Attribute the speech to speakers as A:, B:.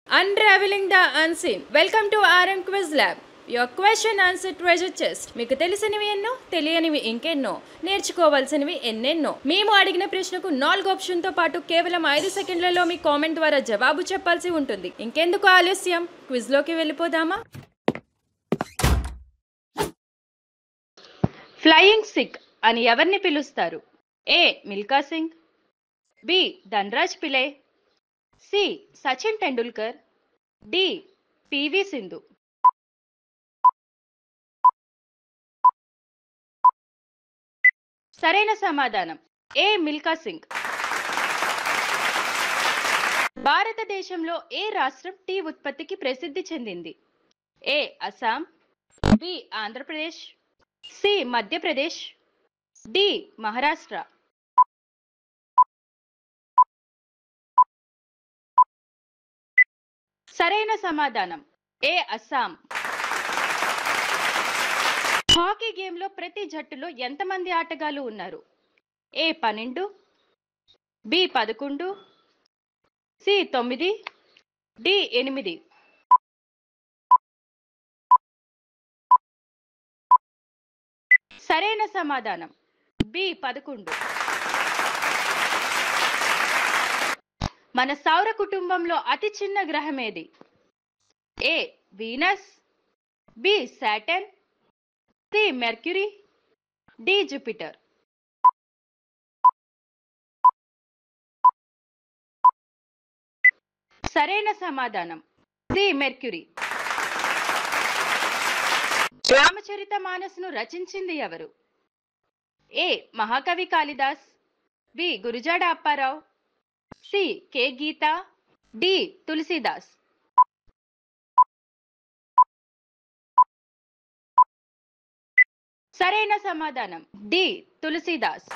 A: Unraveling the unseen. Welcome to RM Quiz Lab. Your question answer treasure chest. మీకు తెలిసినవి ఎన్నో, తెలియనివి ఇంకెన్నో, నేర్చుకోవాల్సినవి ఎన్నెన్నో. మేము అడిగిన ప్రశ్నకు 4 ఆప్షన్తో పాటు కేవలం 5 సెకండ్లలో మీ కామెంట్ ద్వారా జవాబు చెప్పాల్సి ఉంటుంది. ఇంకెందుకు ఆలస్యం, క్విజ్లోకి వెళ్ళిపోదామా? ఫ్లయింగ్ సిక్ అని ఎవరిని పిలుస్తారు? A. Milkha Singh, B. Dhanraj Pillay, C. Sachin Tendulkar, D. PV Sindhu. సరైన సమాధానం ఏ. మిల్కా సింగ్. భారతదేశంలో ఏ రాష్ట్రం టీ ఉత్పత్తికి ప్రసిద్ధి చెందింది? A. Assam, B. Andhra Pradesh, C. Madhya Pradesh, D. Maharashtra. సరైన సమాధానం ఏ. అస్సాం. హాకీ గేమ్లో ప్రతి జట్టులో ఎంతమంది ఆటగాళ్లు ఉన్నారు? ఏ. 12, బి. 11, సి. 9, డి. 8. సరైన సమాధానం బి. 11. మన సౌర కుటుంబంలో అతి చిన్న గ్రహం ఏది? A. Venus, B. Saturn, C. Mercury, D. Jupiter. సరైన సమాధానం సి. మెర్క్యూరీ. రామచరిత మానస్ను రచించింది ఎవరు? ఏ. మహాకవి Kalidas, B. Gurajada Apparao, C. K. Geetha, D. Tulsidas. సరైన సమాధానం డి. తులసీదాస్.